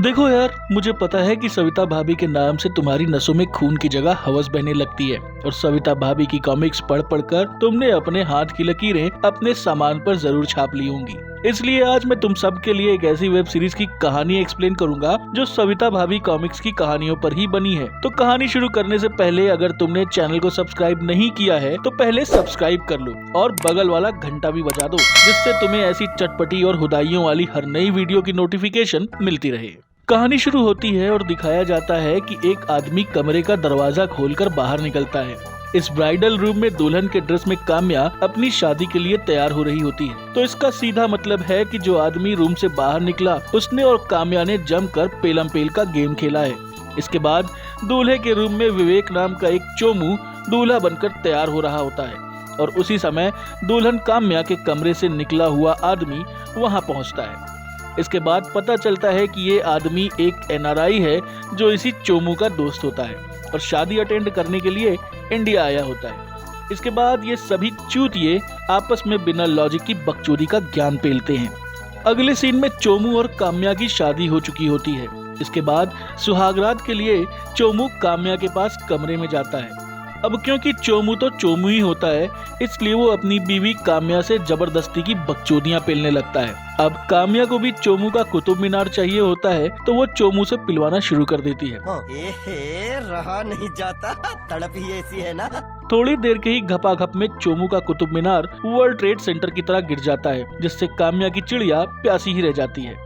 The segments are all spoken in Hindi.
देखो यार, मुझे पता है कि सविता भाभी के नाम से तुम्हारी नसों में खून की जगह हवस बहने लगती है और सविता भाभी की कॉमिक्स पढ़ कर तुमने अपने हाथ की लकीरें अपने सामान पर जरूर छाप ली होंगी। इसलिए आज मैं तुम सब के लिए एक ऐसी वेब सीरीज की कहानी एक्सप्लेन करूंगा जो सविता भाभी कॉमिक्स की कहानियों पर ही बनी है। तो कहानी शुरू करने से पहले अगर तुमने चैनल को सब्सक्राइब नहीं किया है तो पहले सब्सक्राइब कर लो और बगल वाला घंटा भी बजा दो, जिससे तुम्हें ऐसी चटपटी और हुदाइयों वाली हर नई वीडियो की नोटिफिकेशन मिलती रहे। कहानी शुरू होती है और दिखाया जाता है कि एक आदमी कमरे का दरवाजा खोलकर बाहर निकलता है। इस ब्राइडल रूम में दुल्हन के ड्रेस में काम्या अपनी शादी के लिए तैयार हो रही होती है। तो इसका सीधा मतलब है कि जो आदमी रूम से बाहर निकला उसने और काम्या ने जमकर पेलम पेल का गेम खेला है। इसके बाद दूल्हे के रूम में विवेक नाम का एक चोमू दूल्हा बनकर तैयार हो रहा होता है और उसी समय दुल्हन काम्या के कमरे से निकला हुआ आदमी वहाँ पहुँचता है। इसके बाद पता चलता है कि ये आदमी एक NRI है जो इसी चोमू का दोस्त होता है और शादी अटेंड करने के लिए इंडिया आया होता है। इसके बाद ये सभी चूतिए आपस में बिना लॉजिक की बकचोदी का ज्ञान पेलते हैं। अगले सीन में चोमू और काम्या की शादी हो चुकी होती है। इसके बाद सुहागरात के लिए चोमू काम्या के पास कमरे में जाता है। अब क्योंकि चोमू तो चोमू ही होता है, इसलिए वो अपनी बीवी काम्या से जबरदस्ती की बकचोदियां पेलने लगता है। अब काम्या को भी चोमू का कुतुब मीनार चाहिए होता है तो वो चोमू से पिलवाना शुरू कर देती है। रहा नहीं जाता, तड़प ही ऐसी है ना। थोड़ी देर के ही घपाघप में चोमू का Qutub Minar world trade centre की तरह गिर जाता है, जिससे काम्या की चिड़िया प्यासी ही रह जाती है।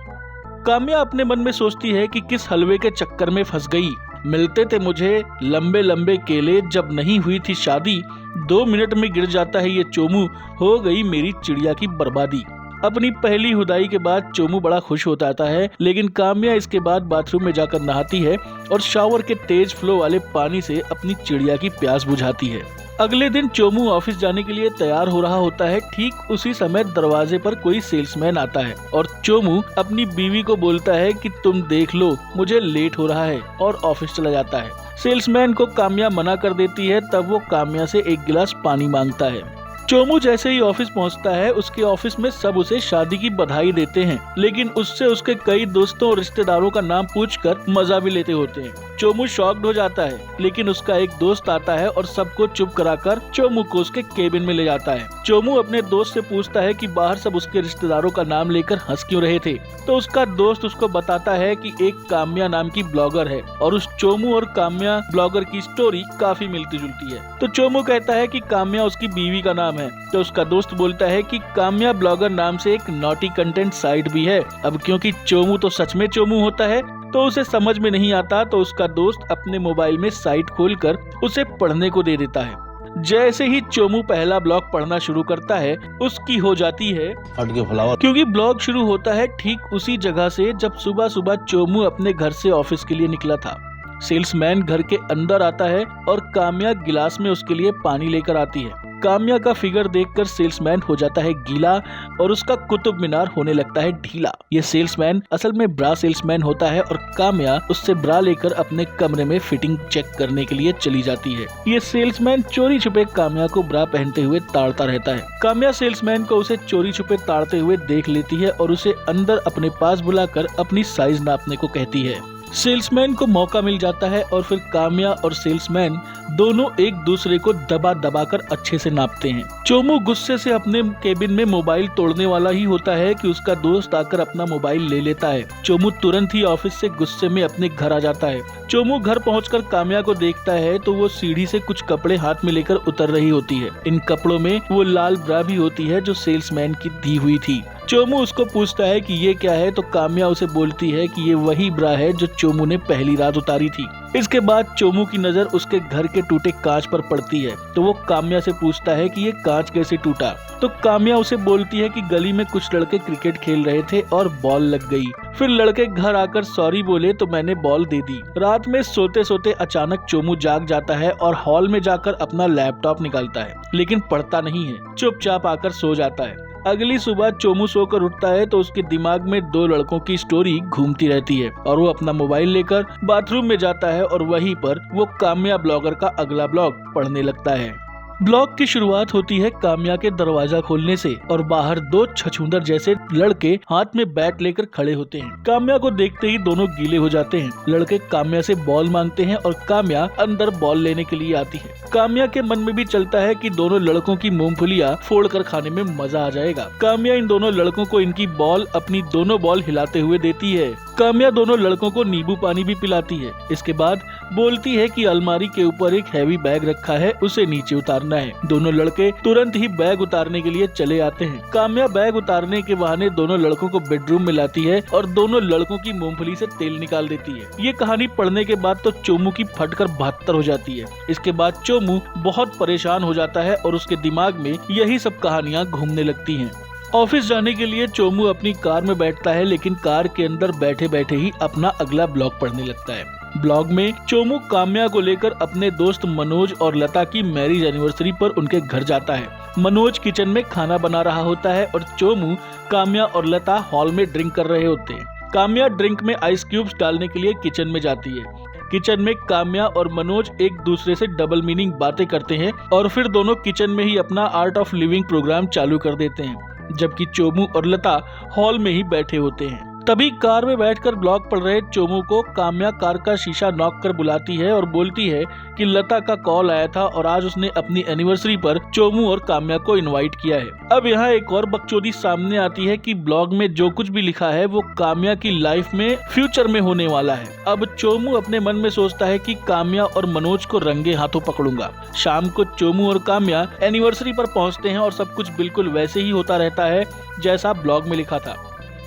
काम्या अपने मन में सोचती है कि किस हलवे के चक्कर में फंस गई। मिलते थे मुझे लंबे लंबे केले, जब नहीं हुई थी शादी 2 मिनट में गिर जाता है ये चोमू, हो गई मेरी चिड़िया की बर्बादी। अपनी पहली हुदाई के बाद चोमू बड़ा खुश होता आता है, लेकिन काम्या इसके बाद बाथरूम में जाकर नहाती है और शावर के तेज फ्लो वाले पानी से अपनी चिड़िया की प्यास बुझाती है। अगले दिन चोमू ऑफिस जाने के लिए तैयार हो रहा होता है। ठीक उसी समय दरवाजे पर कोई सेल्समैन आता है और चोमू अपनी बीवी को बोलता है कि तुम देख लो, मुझे लेट हो रहा है, और ऑफिस चला जाता है। सेल्समैन को काम्या मना कर देती है, तब वो काम्या से एक गिलास पानी मांगता है। चोमू जैसे ही ऑफिस पहुंचता है, उसके ऑफिस में सब उसे शादी की बधाई देते हैं, लेकिन उससे उसके कई दोस्तों और रिश्तेदारों का नाम पूछकर मजा भी लेते होते हैं। चोमू शॉक्ड हो जाता है, लेकिन उसका एक दोस्त आता है और सबको चुप कराकर चोमू को उसके केबिन में ले जाता है। चोमू अपने दोस्त से पूछता है कि बाहर सब उसके रिश्तेदारों का नाम लेकर हंस क्यों रहे थे। तो उसका दोस्त उसको बताता है कि एक काम्या नाम की ब्लॉगर है और उस चोमू और काम्या ब्लॉगर की स्टोरी काफी मिलती जुलती है। तो चोमू कहता है कि काम्या उसकी बीवी का नाम है। तो उसका दोस्त बोलता है कि काम्या ब्लॉगर नाम से एक नॉटी कंटेंट साइट भी है। अब क्योंकि चोमू तो सच में चोमू होता है तो उसे समझ में नहीं आता, तो उसका दोस्त अपने मोबाइल में साइट खोलकर उसे पढ़ने को दे देता है। जैसे ही चोमू पहला ब्लॉग पढ़ना शुरू करता है, उसकी हो जाती है फ्लावर, क्योंकि ब्लॉग शुरू होता है ठीक उसी जगह से जब सुबह सुबह चोमू अपने घर से ऑफिस के लिए निकला था। सेल्समैन घर के अंदर आता है और काम्या गिलास में उसके लिए पानी लेकर आती है। काम्या का फिगर देखकर सेल्समैन हो जाता है गीला और उसका कुतुब मीनार होने लगता है ढीला। ये सेल्समैन असल में ब्रा सेल्समैन होता है और काम्या उससे ब्रा लेकर अपने कमरे में फिटिंग चेक करने के लिए चली जाती है। ये सेल्समैन चोरी छुपे काम्या को ब्रा पहनते हुए ताड़ता रहता है। काम्या सेल्समैन को उसे चोरी छुपे ताड़ते हुए देख लेती है और उसे अंदर अपने पास बुलाकर अपनी साइज नापने को कहती है। सेल्समैन को मौका मिल जाता है और फिर काम्या और सेल्समैन दोनों एक दूसरे को दबा दबा कर अच्छे से नापते हैं। चोमू गुस्से से अपने केबिन में मोबाइल तोड़ने वाला ही होता है कि उसका दोस्त आकर अपना मोबाइल ले लेता है। चोमू तुरंत ही ऑफिस से गुस्से में अपने घर आ जाता है। चोमू घर पहुंचकर काम्या को देखता है तो वो सीढ़ी से कुछ कपड़े हाथ में लेकर उतर रही होती है। इन कपड़ों में वो लाल ब्रा भी होती है जो सेल्समैन की दी हुई थी। चोमू उसको पूछता है कि ये क्या है, तो काम्या उसे बोलती है कि ये वही ब्रा है जो चोमू ने पहली रात उतारी थी। इसके बाद चोमू की नजर उसके घर के टूटे कांच पर पड़ती है, तो वो काम्या से पूछता है कि ये कांच कैसे टूटा। तो काम्या उसे बोलती है कि गली में कुछ लड़के क्रिकेट खेल रहे थे और बॉल लग गई। फिर लड़के घर आकर सॉरी बोले तो मैंने बॉल दे दी। रात में सोते सोते अचानक चोमू जाग जाता है और हॉल में जाकर अपना लैपटॉप निकालता है, लेकिन पढ़ता नहीं है, चुपचाप आकर सो जाता है। अगली सुबह चोमू सोकर उठता है तो उसके दिमाग में 2 लड़कों की स्टोरी घूमती रहती है और वो अपना मोबाइल लेकर बाथरूम में जाता है और वहीं पर वो काम्या ब्लॉगर का अगला ब्लॉग पढ़ने लगता है। ब्लॉग की शुरुआत होती है काम्या के दरवाजा खोलने से और बाहर दो छछूंदर जैसे लड़के हाथ में बैट लेकर खड़े होते हैं। काम्या को देखते ही दोनों गीले हो जाते हैं। लड़के काम्या से बॉल मांगते हैं और काम्या अंदर बॉल लेने के लिए आती है। काम्या के मन में भी चलता है कि दोनों लड़कों की मूंगफलियां फोड़कर खाने में मजा आ जाएगा। काम्या इन दोनों लड़कों को इनकी बॉल अपनी दोनों बॉल हिलाते हुए देती है। काम्या दोनों लड़कों को नींबू पानी भी पिलाती है। इसके बाद बोलती है कि अलमारी के ऊपर एक हैवी बैग रखा है, उसे नीचे उतारना है। दोनों लड़के तुरंत ही बैग उतारने के लिए चले आते हैं। काम्या बैग उतारने के बहाने दोनों लड़कों को बेडरूम में लाती है और दोनों लड़कों की मूंगफली से तेल निकाल देती है। ये कहानी पढ़ने के बाद तो चोमू की फटकर 72 हो जाती है। इसके बाद चोमू बहुत परेशान हो जाता है और उसके दिमाग में यही सब कहानियाँ घूमने लगती हैं। ऑफिस जाने के लिए चोमू अपनी कार में बैठता है, लेकिन कार के अंदर बैठे बैठे ही अपना अगला ब्लॉग पढ़ने लगता है। ब्लॉग में चोमू काम्या को लेकर अपने दोस्त मनोज और लता की मैरिज एनिवर्सरी पर उनके घर जाता है। मनोज किचन में खाना बना रहा होता है और चोमू, काम्या और लता हॉल में ड्रिंक कर रहे होते हैं। काम्या ड्रिंक में आइस क्यूब्स डालने के लिए किचन में जाती है। किचन में काम्या और मनोज एक दूसरे से डबल मीनिंग बातें करते हैं और फिर दोनों किचन में ही अपना आर्ट ऑफ लिविंग प्रोग्राम चालू कर देते हैं, जबकि चोमू और लता हॉल में ही बैठे होते हैं। तभी कार में बैठकर ब्लॉग पढ़ रहे चोमू को काम्या कार का शीशा नॉक कर बुलाती है और बोलती है कि लता का कॉल आया था और आज उसने अपनी एनिवर्सरी पर चोमू और काम्या को इनवाइट किया है। अब यहाँ एक और बकचोदी सामने आती है कि ब्लॉग में जो कुछ भी लिखा है वो काम्या की लाइफ में फ्यूचर में होने वाला है। अब चोमू अपने मन में सोचता है कि काम्या और मनोज को रंगे हाथों पकड़ूंगा। शाम को चोमू और काम्या एनिवर्सरी पर पहुँचते हैं और सब कुछ बिल्कुल वैसे ही होता रहता है जैसा ब्लॉग में लिखा था।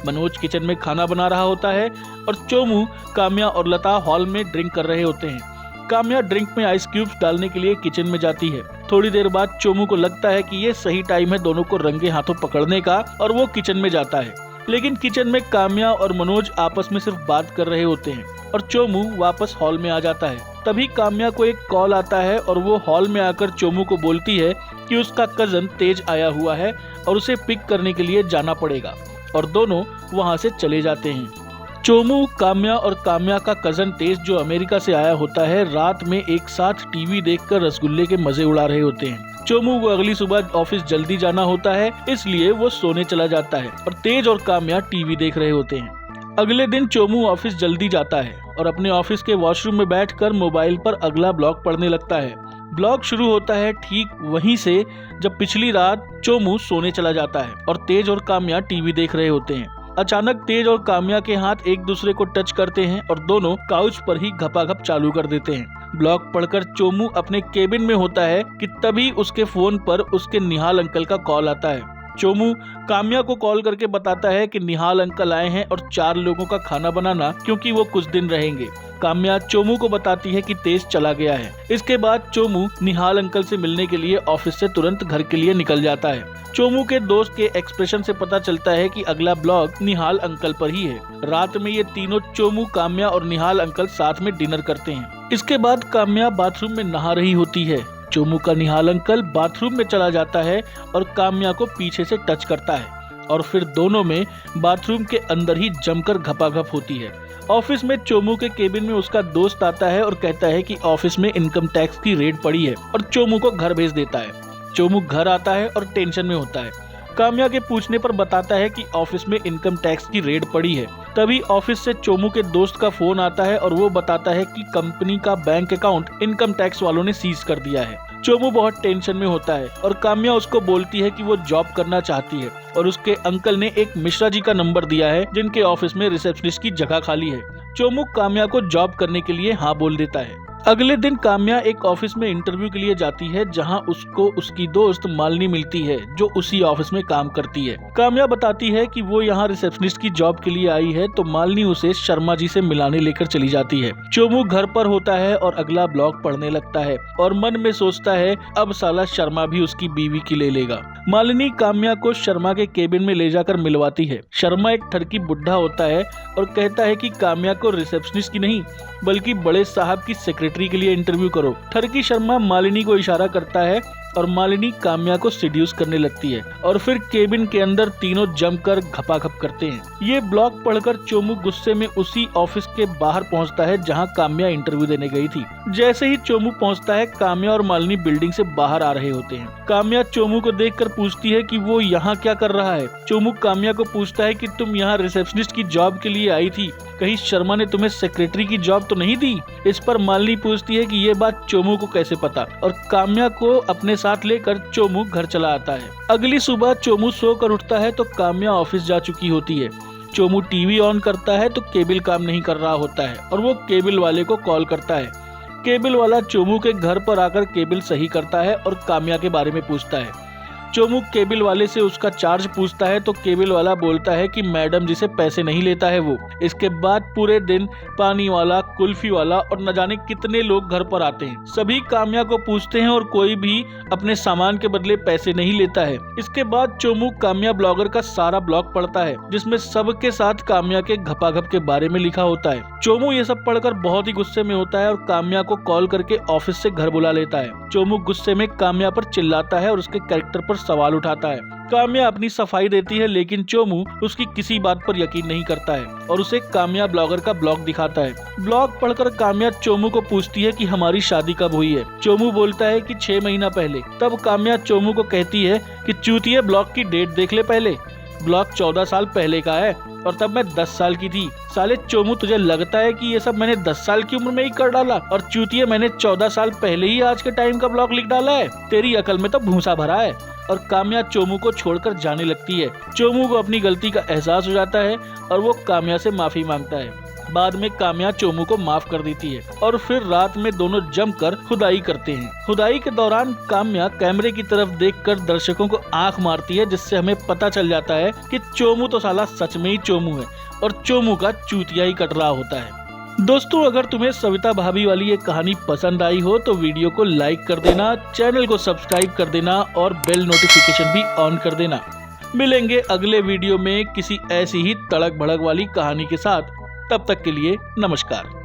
मनोज किचन में खाना बना रहा होता है और चोमू, काम्या और लता हॉल में ड्रिंक कर रहे होते हैं। काम्या ड्रिंक में आइस क्यूब्स डालने के लिए किचन में जाती है। थोड़ी देर बाद चोमू को लगता है कि ये सही टाइम है दोनों को रंगे हाथों पकड़ने का और वो किचन में जाता है। लेकिन किचन में काम्या और मनोज आपस में सिर्फ बात कर रहे होते हैं और चोमू वापस हॉल में आ जाता है। तभी काम्या को एक कॉल आता है और वो हॉल में आकर चोमू को बोलती है कि उसका कजन तेज आया हुआ है और उसे पिक करने के लिए जाना पड़ेगा, और दोनों वहां से चले जाते हैं। चोमू, काम्या और काम्या का कजन तेज जो अमेरिका से आया होता है, रात में एक साथ टीवी देखकर रसगुल्ले के मजे उड़ा रहे होते हैं। चोमू को अगली सुबह ऑफिस जल्दी जाना होता है, इसलिए वो सोने चला जाता है और तेज और काम्या टीवी देख रहे होते हैं। अगले दिन चोमू ऑफिस जल्दी जाता है और अपने ऑफिस के वॉशरूम में बैठकर मोबाइल पर अगला ब्लॉग पढ़ने लगता है। ब्लॉग शुरू होता है ठीक वहीं से जब पिछली रात चोमू सोने चला जाता है और तेज और काम्या टीवी देख रहे होते हैं। अचानक तेज और काम्या के हाथ एक दूसरे को टच करते हैं और दोनों काउच पर ही घपाघप चालू कर देते हैं। ब्लॉग पढ़कर चोमू अपने केबिन में होता है कि तभी उसके फोन पर उसके निहाल अंकल का कॉल आता है। चोमू काम्या को कॉल करके बताता है कि निहाल अंकल आए हैं और 4 लोगों का खाना बनाना, क्योंकि वो कुछ दिन रहेंगे। काम्या चोमू को बताती है कि तेज चला गया है। इसके बाद चोमू निहाल अंकल से मिलने के लिए ऑफिस से तुरंत घर के लिए निकल जाता है। चोमू के दोस्त के एक्सप्रेशन से पता चलता है कि अगला ब्लॉग निहाल अंकल पर ही है। रात में ये तीनों चोमू, काम्या और निहाल अंकल साथ में डिनर करते हैं। इसके बाद काम्या बाथरूम में नहा रही होती है। चोमू का निहाल अंकल बाथरूम में चला जाता है और काम्या को पीछे से टच करता है और फिर दोनों में बाथरूम के अंदर ही जमकर घपाघप होती है। ऑफिस में चोमू के केबिन में उसका दोस्त आता है और कहता है कि ऑफिस में इनकम टैक्स की रेड पड़ी है और चोमू को घर भेज देता है। चोमू घर आता है और टेंशन में होता है। काम्या के पूछने पर बताता है कि ऑफिस में इनकम टैक्स की रेड पड़ी है। तभी ऑफिस से चोमू के दोस्त का फोन आता है और वो बताता है कि कंपनी का बैंक अकाउंट इनकम टैक्स वालों ने सीज कर दिया है। चोमू बहुत टेंशन में होता है और काम्या उसको बोलती है कि वो जॉब करना चाहती है और उसके अंकल ने एक मिश्रा जी का नंबर दिया है जिनके ऑफिस में रिसेप्शनिस्ट की जगह खाली है। चोमू काम्या को जॉब करने के लिए हाँ बोल देता है। अगले दिन काम्या एक ऑफिस में इंटरव्यू के लिए जाती है जहां उसको उसकी दोस्त मालिनी मिलती है जो उसी ऑफिस में काम करती है। काम्या बताती है कि वो यहाँ रिसेप्शनिस्ट की जॉब के लिए आई है तो मालिनी उसे शर्मा जी से मिलाने लेकर चली जाती है। चोमू घर पर होता है और अगला ब्लॉग पढ़ने लगता है और मन में सोचता है अब साला शर्मा भी उसकी बीवी की ले लेगा। मालिनी काम्या को शर्मा के केबिन में ले जाकर मिलवाती है। शर्मा एक ठरकी बुढ़ा होता है और कहता है कि काम्या को रिसेप्शनिस्ट की नहीं बल्कि बड़े साहब की सेक्रेटरी के लिए इंटरव्यू करो। ठरकी शर्मा मालिनी को इशारा करता है और मालिनी काम्या को सीड्यूस करने लगती है और फिर केबिन के अंदर तीनों जमकर घपाघप करते हैं। ये ब्लॉग पढ़कर चोमू गुस्से में उसी ऑफिस के बाहर पहुंचता है जहां काम्या इंटरव्यू देने गई थी। जैसे ही चोमू पहुंचता है, काम्या और मालिनी बिल्डिंग से बाहर आ रहे होते हैं। काम्या चोमू को देखकर पूछती है कि वो यहाँ क्या कर रहा है। चोमू काम्या को पूछता है कि तुम यहाँ रिसेप्शनिस्ट की जॉब के लिए आई थी, कहीं शर्मा ने तुम्हें सेक्रेटरी की जॉब तो नहीं दी। इस पर मालिनी पूछती है कि ये बात चोमू को कैसे पता, और काम्या को अपने साथ लेकर चोमू घर चला आता है। अगली सुबह चोमू सोकर उठता है तो काम्या ऑफिस जा चुकी होती है। चोमू टीवी ऑन करता है तो केबल काम नहीं कर रहा होता है और वो केबल वाले को कॉल करता है। केबल वाला चोमू के घर पर आकर केबल सही करता है और काम्या के बारे में पूछता है। चोमू केबल वाले से उसका चार्ज पूछता है तो केबल वाला बोलता है कि मैडम जिसे पैसे नहीं लेता है वो। इसके बाद पूरे दिन पानी वाला, कुल्फी वाला और न जाने कितने लोग घर पर आते हैं। सभी काम्या को पूछते हैं और कोई भी अपने सामान के बदले पैसे नहीं लेता है। इसके बाद चोमू काम्या ब्लॉगर का सारा ब्लॉग पढ़ता है जिसमें सबके साथ काम्या के घपाघप के बारे में लिखा होता है। चोमू ये सब पढ़कर बहुत ही गुस्से में होता है और काम्या को कॉल करके ऑफिस से घर बुला लेता है। चोमू गुस्से में काम्या पर चिल्लाता है और उसके कैरेक्टर पर सवाल उठाता है। काम्या अपनी सफाई देती है लेकिन चोमू उसकी किसी बात पर यकीन नहीं करता है और उसे काम्या ब्लॉगर का ब्लॉग दिखाता है। ब्लॉग पढ़कर काम्या चोमू को पूछती है कि हमारी शादी कब हुई है। चोमू बोलता है कि 6 महीना पहले। तब काम्या चोमू को कहती है कि चूतिए, ब्लॉग की डेट देख ले पहले, ब्लॉग 14 साल पहले का है और तब मैं 10 साल की थी। साले चोमू, तुझे लगता है कि ये सब मैंने 10 साल की उम्र में ही कर डाला, और चूतिए मैंने 14 साल पहले ही आज के टाइम का ब्लॉग लिख डाला है। तेरी अकल में तो भूसा भरा है। और काम्या चोमू को छोड़कर जाने लगती है। चोमू को अपनी गलती का एहसास हो जाता है और वो काम्या से माफी मांगता है। बाद में काम्या चोमू को माफ कर देती है और फिर रात में दोनों जमकर खुदाई करते हैं। खुदाई के दौरान काम्या कैमरे की तरफ देखकर दर्शकों को आंख मारती है, जिससे हमें पता चल जाता है कि चोमू तो साला सच में ही चोमू है और चोमू का चूतिया ही कट रहा होता है। दोस्तों, अगर तुम्हें सविता भाभी वाली ये कहानी पसंद आई हो तो वीडियो को लाइक कर देना, चैनल को सब्सक्राइब कर देना और बेल नोटिफिकेशन भी ऑन कर देना। मिलेंगे अगले वीडियो में किसी ऐसी ही तड़क भड़क वाली कहानी के साथ। तब तक के लिए नमस्कार।